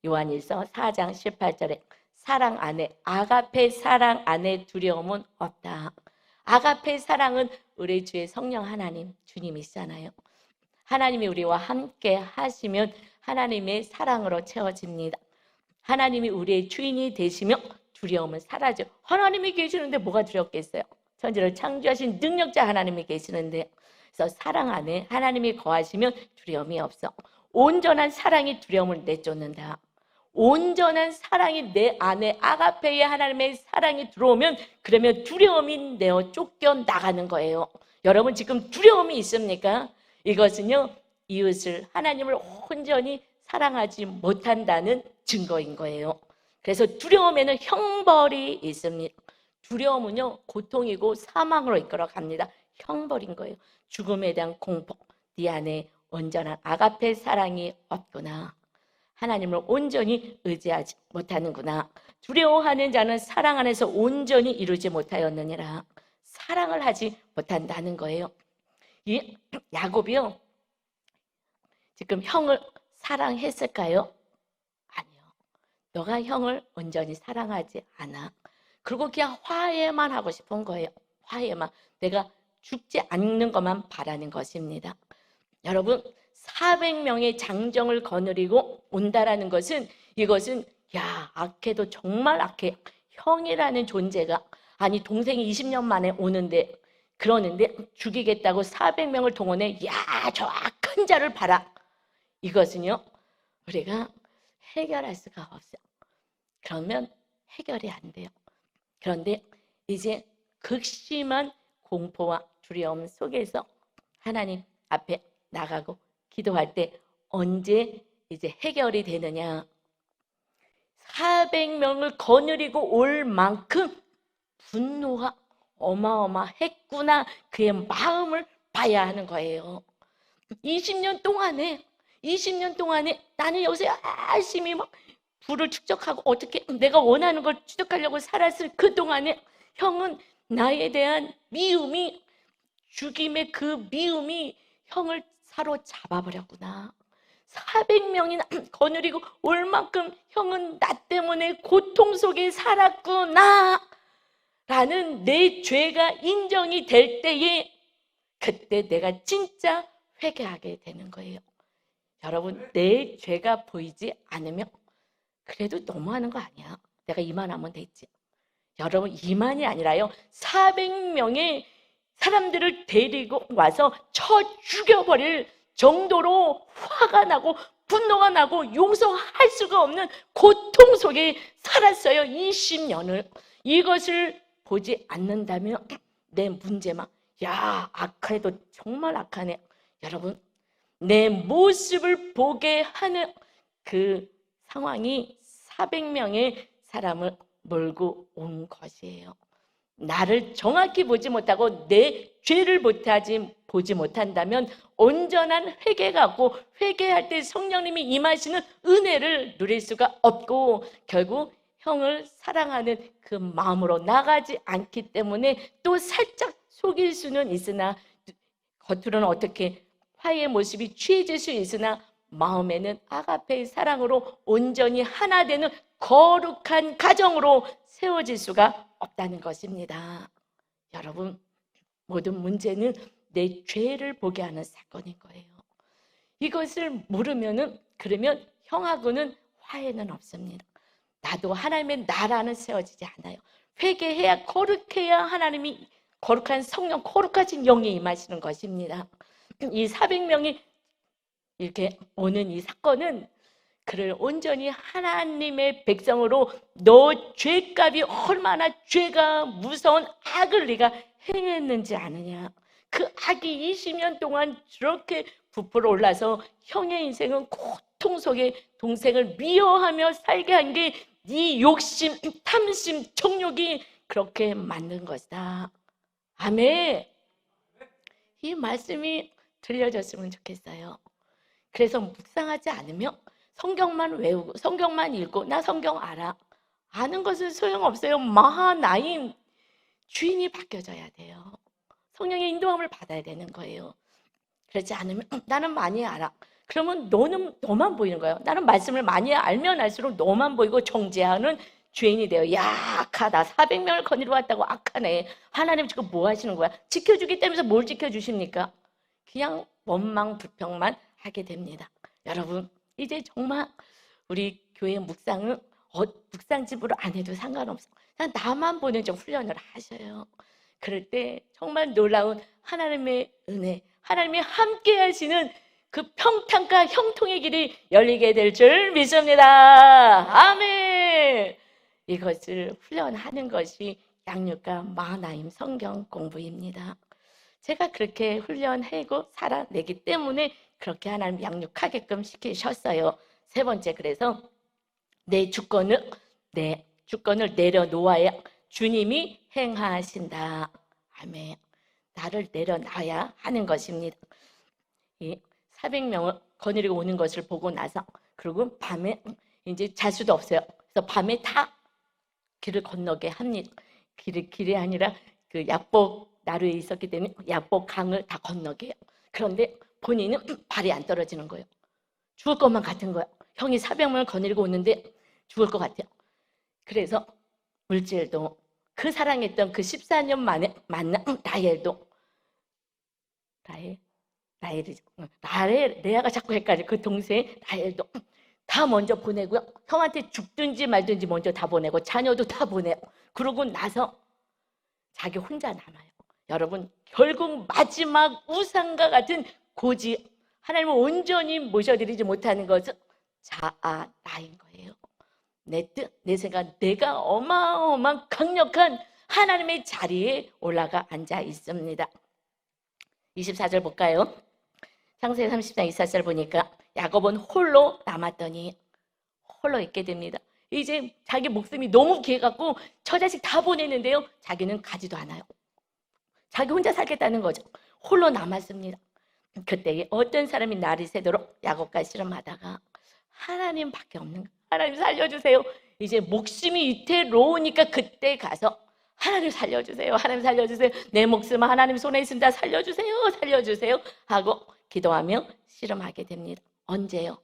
요한일서 4장 18절에 사랑 안에, 아가페 사랑 안에 두려움은 없다. 아가페 사랑은 우리 주의 성령 하나님, 주님이시잖아요. 하나님이 우리와 함께 하시면 하나님의 사랑으로 채워집니다. 하나님이 우리의 주인이 되시며 두려움은 사라져. 하나님이 계시는데 뭐가 두렵겠어요? 천지를 창조하신 능력자 하나님이 계시는데, 그래서 사랑 안에 하나님이 거하시면 두려움이 없어. 온전한 사랑이 두려움을 내쫓는다. 온전한 사랑이 내 안에 아가페의 하나님의 사랑이 들어오면, 그러면 두려움이 내어 쫓겨 나가는 거예요. 여러분 지금 두려움이 있습니까? 이것은요, 이웃을, 하나님을 온전히 사랑하지 못한다는 증거인 거예요. 그래서 두려움에는 형벌이 있습니다. 두려움은요, 고통이고 사망으로 이끌어 갑니다. 형벌인 거예요. 죽음에 대한 공포. 네 안에 온전한 아가페 사랑이 없구나. 하나님을 온전히 의지하지 못하는구나. 두려워하는 자는 사랑 안에서 온전히 이루지 못하였느니라. 사랑을 하지 못한다는 거예요. 이 야곱이요, 지금 형을 사랑했을까요? 아니요. 너가 형을 온전히 사랑하지 않아. 그리고 그냥 화해만 하고 싶은 거예요. 화해만. 내가 죽지 않는 것만 바라는 것입니다. 여러분, 400명의 장정을 거느리고 온다라는 것은, 이것은 야, 악해도 정말 악해. 형이라는 존재가, 아니 동생이 20년 만에 오는데, 그러는데 죽이겠다고 400명을 동원해. 야, 저 악한 자를 봐라. 이것은요, 우리가 해결할 수가 없어요. 그러면 해결이 안 돼요. 그런데 이제 극심한 공포와 두려움 속에서 하나님 앞에 나가고 기도할 때 언제 이제 해결이 되느냐? 400명을 거느리고 올 만큼 분노가 어마어마했구나. 그의 마음을 봐야 하는 거예요. 20년 동안에 나는 여기서 열심히 막 부를 축적하고 어떻게 내가 원하는 걸 취득하려고 살았을 그 동안에 형은 나에 대한 미움이, 죽임의 그 미움이 형을 사로잡아버렸구나. 400명이나 거느리고 올 만큼 형은 나 때문에 고통 속에 살았구나 라는 내 죄가 인정이 될 때에, 그때 내가 진짜 회개하게 되는 거예요. 여러분, 내 죄가 보이지 않으면 그래도 너무하는 거 아니야. 내가 이만하면 됐지. 여러분, 이만이 아니라요, 400명의 사람들을 데리고 와서 쳐 죽여버릴 정도로 화가 나고 분노가 나고 용서할 수가 없는 고통 속에 살았어요. 20년을. 이것을 보지 않는다면 내 문제만, 야, 악해도 정말 악하네. 여러분, 내 모습을 보게 하는 그 상황이 400명의 사람을 몰고 온 것이에요. 나를 정확히 보지 못하고 내 죄를 보지 못한다면 온전한 회개가 없고, 회개할 때 성령님이 임하시는 은혜를 누릴 수가 없고, 결국 형을 사랑하는 그 마음으로 나가지 않기 때문에 또 살짝 속일 수는 있으나, 겉으로는 어떻게 화해의 모습이 취해질 수 있으나 마음에는 아가페의 사랑으로 온전히 하나 되는 거룩한 가정으로 세워질 수가 없다는 것입니다. 여러분, 모든 문제는 내 죄를 보게 하는 사건인 거예요. 이것을 모르면은, 그러면 형하고는 화해는 없습니다. 나도 하나님의 나라는 세워지지 않아요. 회개해야, 거룩해야 하나님이, 거룩한 성령, 거룩하신 영이 임하시는 것입니다. 이 400명이 이렇게 오는 이 사건은 그를 온전히 하나님의 백성으로, 너 죄값이 얼마나 죄가 무서운 악을 네가 행했는지 아느냐. 그 악이 20년 동안 저렇게 부풀어 올라서 형의 인생은 고통 속에 동생을 미워하며 살게 한 게 네 욕심, 탐심, 정욕이 그렇게 만든 것이다. 아멘. 이 말씀이 들려졌으면 좋겠어요. 그래서 묵상하지 않으며 성경만 외우고 성경만 읽고, 나 성경 알아. 아는 것은 소용없어요. 마하나임, 주인이 바뀌어져야 돼요. 성령의 인도함을 받아야 되는 거예요. 그렇지 않으면 나는 많이 알아. 그러면 너만 보이는 거예요. 나는 말씀을 많이 알면 알수록 너만 보이고 정죄하는 죄인이 돼요. 야, 악하다. 400명을 거느리고 왔다고 악하네. 하나님 지금 뭐 하시는 거야? 지켜주겠다면서 뭘 지켜주십니까? 그냥 원망 불평만 하게 됩니다. 여러분, 이제 정말 우리 교회 묵상은 묵상집으로 안 해도 상관없어. 그냥 나만 보는 좀 훈련을 하셔요. 그럴 때 정말 놀라운 하나님의 은혜, 하나님이 함께 하시는 그 평탄과 형통의 길이 열리게 될 줄 믿습니다. 아멘. 이것을 훈련하는 것이 양육과 마나임 성경 공부입니다. 제가 그렇게 훈련하고 살아내기 때문에 그렇게 하나님 양육하게끔 시키셨어요. 세 번째, 그래서 내 주권을 내려놓아야 주님이 행하신다. 아멘. 나를 내려놔야 하는 것입니다. 이 400명을 거느리고 오는 것을 보고 나서, 그리고 밤에 이제 잘 수도 없어요. 그래서 밤에 다 길을 건너게 합니다. 길이 아니라 그 약복 나루에 있었기 때문에 약복 강을 다 건너게 해요. 그런데 본인은 발이 안 떨어지는 거예요. 죽을 것만 같은 거예요. 형이 400명을 거느리고 오는데 죽을 것 같아요. 그래서 물질도, 그 사랑했던 그 14년 만에 만난 라헬도, 레아가 자꾸 헷갈려. 그 동생 라헬도 다 먼저 보내고요. 형한테 죽든지 말든지 먼저 다 보내고 자녀도 다 보내고, 그러고 나서 자기 혼자 남아요. 여러분, 결국 마지막 우상과 같은 고지, 하나님을 온전히 모셔드리지 못하는 것은 자아, 나인 거예요. 내 뜻, 내 생각, 내가 어마어마한 강력한 하나님의 자리에 올라가 앉아 있습니다. 24절 볼까요? 창세기 30장 24절 보니까 야곱은 홀로 남았더니, 홀로 있게 됩니다. 이제 자기 목숨이 너무 귀해갖고 처자식 다 보내는데요, 자기는 가지도 않아요. 자기 혼자 살겠다는 거죠. 홀로 남았습니다. 그때 어떤 사람이 날이 새도록 야곱과 씨름하다가 하나님밖에 없는 거예요. 하나님 살려주세요. 이제 목숨이 위태로우니까 그때 가서 하나님 살려주세요. 하나님 살려주세요. 내 목숨은 하나님 손에 있습니다. 살려주세요. 살려주세요. 하고 기도하며 씨름하게 됩니다. 언제요?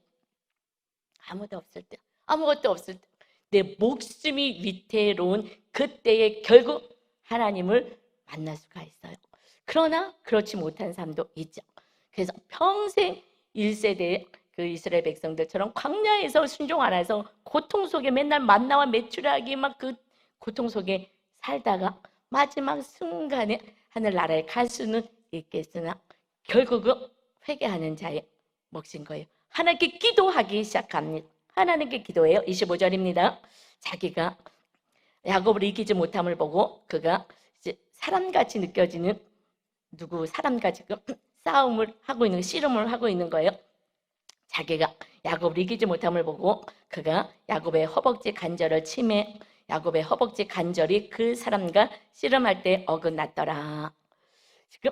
아무도 없을 때, 아무것도 없을 때, 내 목숨이 위태로운 그때에 결국 하나님을 만날 수가 있어요. 그러나 그렇지 못한 삶도 있죠. 그래서 평생 1세대의 그 이스라엘 백성들처럼 광야에서 순종 안 해서 고통 속에 맨날 만나와 메추라기 막 그 고통 속에 살다가 마지막 순간에 하늘나라에 갈 수는 있겠으나 결국은 회개하는 자의 몫인 거예요. 하나님께 기도하기 시작합니다. 하나님께 기도해요. 25절입니다. 자기가 야곱을 이기지 못함을 보고 그가 이제 사람같이 느껴지는, 사람과 지금 싸움을 하고 있는, 씨름을 하고 있는 거예요. 자기가 야곱을 이기지 못함을 보고 그가 야곱의 허벅지 간절을 치매, 야곱의 허벅지 간절이 그 사람과 씨름할 때 어긋났더라. 지금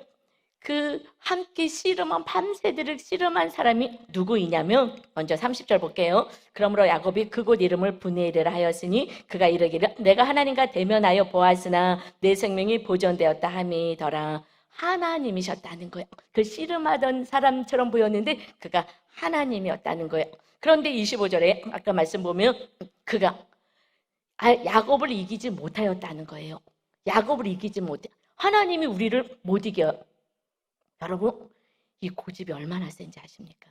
그 함께 씨름한, 밤새도록 씨름한 사람이 누구이냐면, 먼저 30절 볼게요. 그러므로 야곱이 그곳 이름을 브네엘이라 하였으니 그가 이르기를 내가 하나님과 대면하여 보았으나 내 생명이 보존되었다 함이더라. 하나님이셨다는 거예요. 그 씨름하던 사람처럼 보였는데 그가 하나님이었다는 거예요. 그런데 25절에 아까 말씀 보면 그가 야곱을 이기지 못하였다는 거예요. 야곱을 이기지 못해. 하나님이 우리를 못 이겨요. 여러분, 이 고집이 얼마나 센지 아십니까?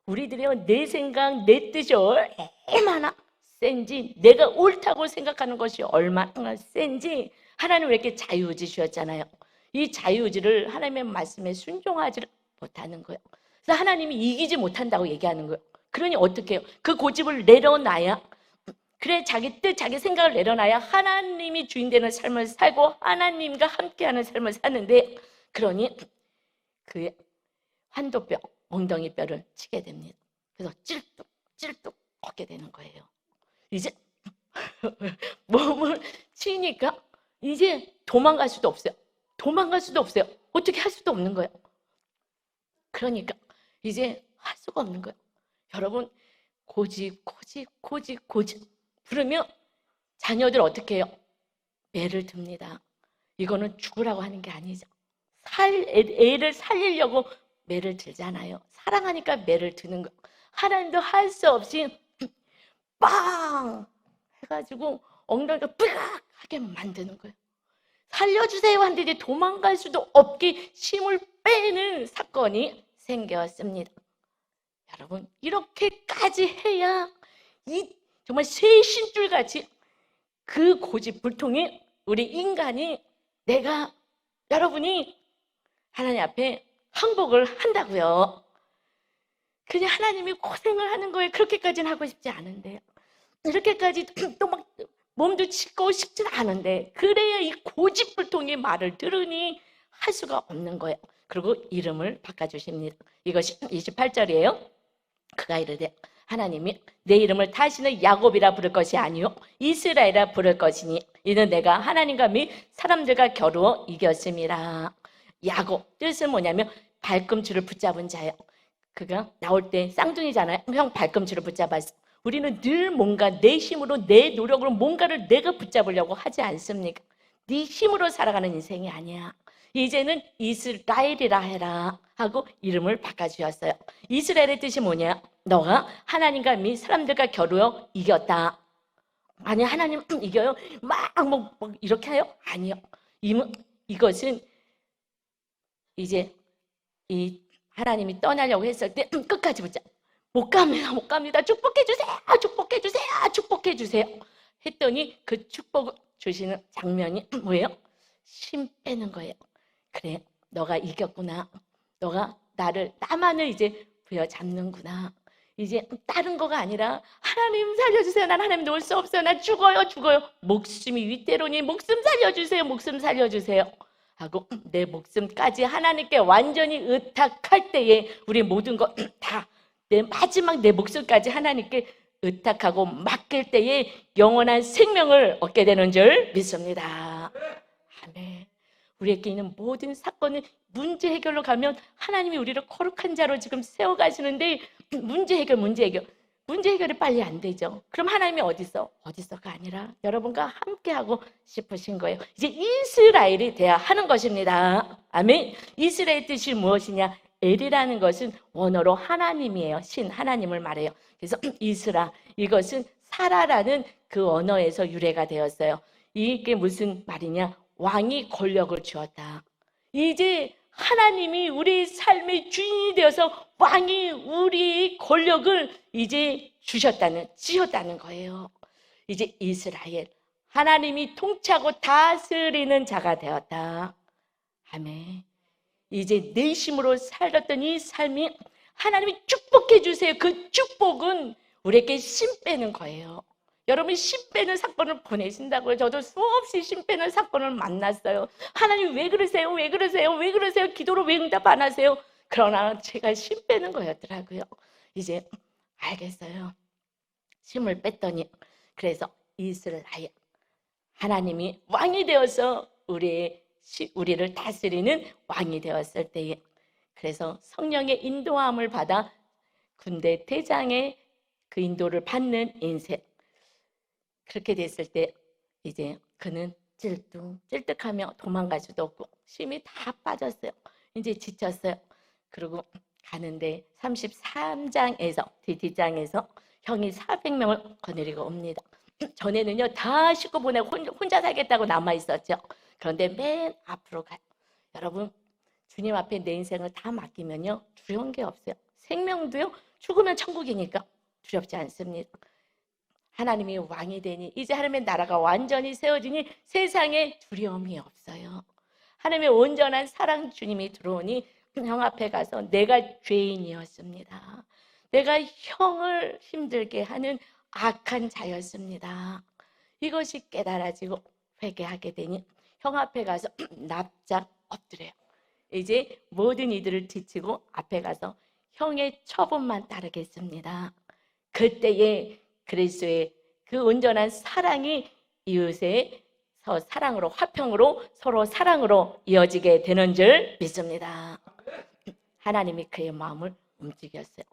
우리들이 내 생각, 내 뜻이 얼마나 센지, 내가 옳다고 생각하는 것이 얼마나 센지, 하나님 왜 이렇게 자유의지 주셨잖아요. 이 자유의지를 하나님의 말씀에 순종하지 못하는 거예요. 그래서 하나님이 이기지 못한다고 얘기하는 거예요. 그러니 어떻게 해요? 그 고집을 내려놔야, 그래 자기 뜻, 자기 생각을 내려놔야 하나님이 주인 되는 삶을 살고 하나님과 함께하는 삶을 사는데, 그러니 그 환도뼈, 엉덩이 뼈를 치게 됩니다. 그래서 찔뚝 걷게 되는 거예요. 이제 몸을 치니까 이제 도망갈 수도 없어요. 어떻게 할 수도 없는 거예요. 그러니까 이제 할 수가 없는 거예요. 여러분, 고집 부르면 자녀들 어떻게 해요? 매를 듭니다. 이거는 죽으라고 하는 게 아니죠. 애를 살리려고 매를 들잖아요. 사랑하니까 매를 드는 거. 하나님도 할 수 없이 빵 해가지고 엉덩이가 뿌락하게 만드는 거예요. 살려주세요 하는데 도망갈 수도 없게 힘을 빼는 사건이 생겼습니다. 여러분, 이렇게까지 해야 이 정말 쇠신줄 같이 그 고집불통이 우리 인간이 여러분이 하나님 앞에 항복을 한다고요. 그냥 하나님이 고생을 하는 거예요. 그렇게까지는 하고 싶지 않은데, 이렇게까지 또 막 몸도 찢고 싶진 않은데, 그래야 이 고집불통의 말을 들으니 할 수가 없는 거예요. 그리고 이름을 바꿔주십니다. 이것이 28절이에요. 그가 이르되 하나님이 내 이름을 다시는 야곱이라 부를 것이 아니요 이스라엘이라 부를 것이니 이는 내가 하나님과 및 사람들과 겨루어 이겼음이라. 야곱 뜻은 뭐냐면 발꿈치를 붙잡은 자예요. 그가 나올 때 쌍둥이잖아요. 형 발꿈치를 붙잡았어. 우리는 늘 뭔가 내 힘으로 내 노력으로 뭔가를 내가 붙잡으려고 하지 않습니까? 네 힘으로 살아가는 인생이 아니야. 이제는 이스라엘이라 해라 하고 이름을 바꿔주었어요. 이스라엘의 뜻이 뭐냐? 너가 하나님과 및 사람들과 겨루어 이겼다. 아니, 하나님 이겨요? 막 이렇게 해요? 아니요. 이것은 이제 이 하나님이 떠나려고 했을 때 끝까지 붙자. 못 갑니다. 축복해주세요. 축복해주세요. 했더니 그 축복 주시는 장면이 뭐예요? 힘 빼는 거예요. 그래, 너가 이겼구나. 너가 나만을 이제 부여잡는구나. 이제 다른 거가 아니라 하나님 살려주세요. 난 하나님 놓을 수 없어요. 나 죽어요. 목숨이 윗대로니 목숨 살려주세요. 하고 내 목숨까지 하나님께 완전히 의탁할 때에 우리 모든 거 다 내 마지막 내 목숨까지 하나님께 의탁하고 맡길 때에 영원한 생명을 얻게 되는 줄 믿습니다. 아멘. 우리에게 있는 모든 사건은 문제 해결로 가면 하나님이 우리를 거룩한 자로 지금 세워가시는데 문제 해결이 빨리 안 되죠. 그럼 하나님이 어디서가 아니라 여러분과 함께하고 싶으신 거예요. 이제 이스라엘이 돼야 하는 것입니다. 아멘. 이스라엘 뜻이 무엇이냐? 엘이라는 것은 원어로 하나님이에요. 신, 하나님을 말해요. 그래서 이스라, 이것은 사라라는 그 언어에서 유래가 되었어요. 이게 무슨 말이냐? 왕이 권력을 주었다. 이제 하나님이 우리 삶의 주인이 되어서 왕이 우리 권력을 이제 지었다는 거예요. 이제 이스라엘, 하나님이 통치하고 다스리는 자가 되었다. 아멘. 이제 내 힘으로 살았던 이 삶이 하나님이 축복해 주세요. 그 축복은 우리에게 힘 빼는 거예요. 여러분, 힘 빼는 사건을 보내신다고요. 저도 수없이 힘 빼는 사건을 만났어요. 하나님 왜 그러세요? 기도로 왜 응답 안 하세요? 그러나 제가 힘 빼는 거였더라고요. 이제 알겠어요. 힘을 뺐더니, 그래서 이스라엘, 하나님이 왕이 되어서 우리를 다스리는 왕이 되었을 때에, 그래서 성령의 인도함을 받아 군대 대장의 그 인도를 받는 인생, 그렇게 됐을 때 이제 그는 찔뚝하며 도망갈 수도 없고 힘이 다 빠졌어요. 이제 지쳤어요. 그리고 가는데 33장에서 뒷장에서 형이 400명을 거느리고 옵니다. 전에는요 다 싣고 보내고 혼자 살겠다고 남아있었죠. 그런데 맨 앞으로 가요. 여러분, 주님 앞에 내 인생을 다 맡기면요 두려운 게 없어요. 생명도요, 죽으면 천국이니까 두렵지 않습니다. 하나님이 왕이 되니 이제 하나님의 나라가 완전히 세워지니 세상에 두려움이 없어요. 하나님의 온전한 사랑 주님이 들어오니 형 앞에 가서 내가 죄인이었습니다. 내가 형을 힘들게 하는 악한 자였습니다. 이것이 깨달아지고 회개하게 되니 형 앞에 가서 납작 엎드려요. 이제 모든 이들을 뒤치고 앞에 가서 형의 처분만 따르겠습니다. 그때에 그리스도의 그 온전한 사랑이 이웃의 사랑으로, 화평으로, 서로 사랑으로 이어지게 되는 줄 믿습니다. 하나님이 그의 마음을 움직였어요.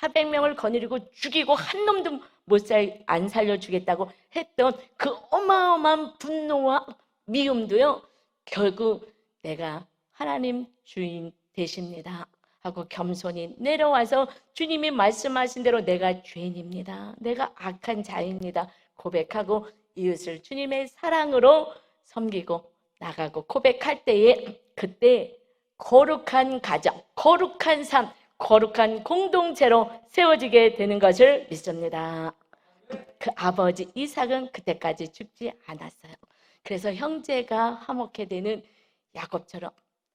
400명을 거느리고 죽이고 한 놈도 안 살려주겠다고 했던 그 어마어마한 분노와 미움도요, 결국 내가 하나님 주인 되십니다 하고 겸손히 내려와서 주님이 말씀하신 대로 내가 죄인입니다, 내가 악한 자입니다 고백하고 이웃을 주님의 사랑으로 섬기고 나가고 고백할 때에, 그때 거룩한 가정, 거룩한 삶, 거룩한 공동체로 세워지게 되는 것을 믿습니다. 그 아버지 이삭은 그때까지 죽지 않았어요. 그래서 형제가 화목해 되는 야곱처럼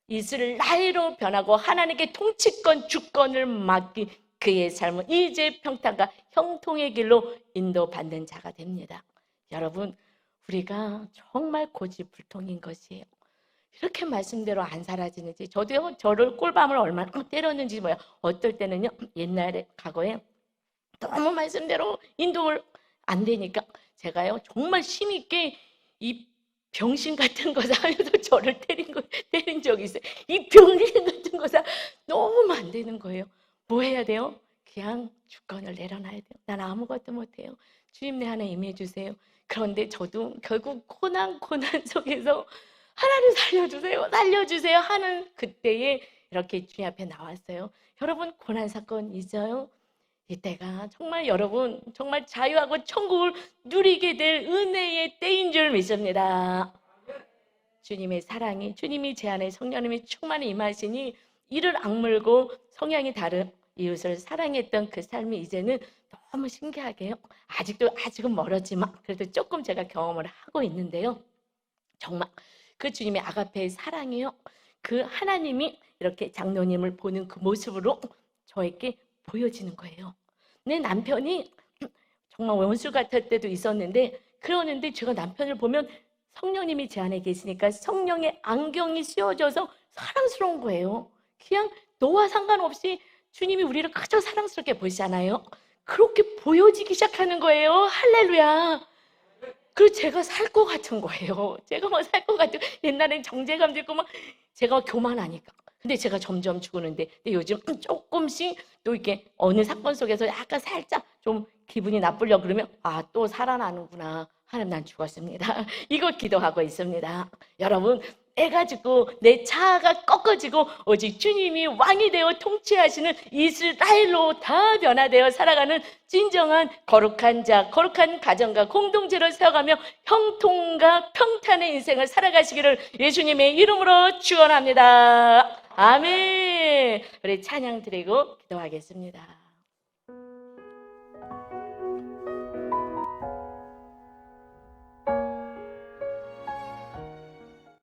이스라엘로 변하고 하나님께 통치권 주권을 맡긴 그의 삶은 이제 평탄과 형통의 길로 인도받는 자가 됩니다. 여러분, 우리가 정말 고집불통인 것이에요. 이렇게 말씀대로 안 사라지는지, 저도요, 저를 꿀밤을 얼마나 때렸는지 뭐야. 어떨 때는요, 옛날에 과거에 너무 말씀대로 인도를 안 되니까 제가요 정말 힘있게 이 병신 같은 거사 하면서 저를 때린 적이 있어요. 이 병신 같은 거사 너무 안 되는 거예요. 뭐 해야 돼요? 그냥 주권을 내려놔야 돼요. 난 아무것도 못해요. 주님 내 안에 임해주세요. 그런데 저도 결국 고난 속에서 하나님 살려주세요 하는 그때에 이렇게 주님 앞에 나왔어요. 여러분, 고난 사건 있어요? 이때가 정말 여러분 정말 자유하고 천국을 누리게 될 은혜의 때인 줄 믿습니다. 주님의 사랑이, 주님이 제 안에 성령님이 충만히 임하시니 이를 악물고 성향이 다른 이웃을 사랑했던 그 삶이 이제는 너무 신기하게요. 아직은 멀었지만 그래도 조금 제가 경험을 하고 있는데요. 정말 그 주님의 아가페의 사랑이요. 그 하나님이 이렇게 장로님을 보는 그 모습으로 저에게 보여지는 거예요. 내 남편이 정말 원수 같을 때도 있었는데 그러는데 제가 남편을 보면 성령님이 제 안에 계시니까 성령의 안경이 씌워져서 사랑스러운 거예요. 그냥 너와 상관없이 주님이 우리를 가장 사랑스럽게 보시잖아요. 그렇게 보여지기 시작하는 거예요. 할렐루야. 그리고 제가 살 것 같은 거예요. 제가 막 살 것 같은, 옛날엔 정제감 들고 막 제가 교만하니까. 근데 제가 점점 죽었는데, 근데 요즘 조금씩 또 이렇게 어느 사건 속에서 약간 살짝 좀 기분이 나쁘려고 그러면 또 살아나는구나. 하나님, 난 죽었습니다. 이거 기도하고 있습니다. 여러분, 해가지고 내 차가 꺾어지고 오직 주님이 왕이 되어 통치하시는 이스라엘로 다 변화되어 살아가는 진정한 거룩한 자, 거룩한 가정과 공동체를 세워가며 형통과 평탄의 인생을 살아가시기를 예수님의 이름으로 축원합니다. 아멘. 우리 찬양 드리고 기도하겠습니다.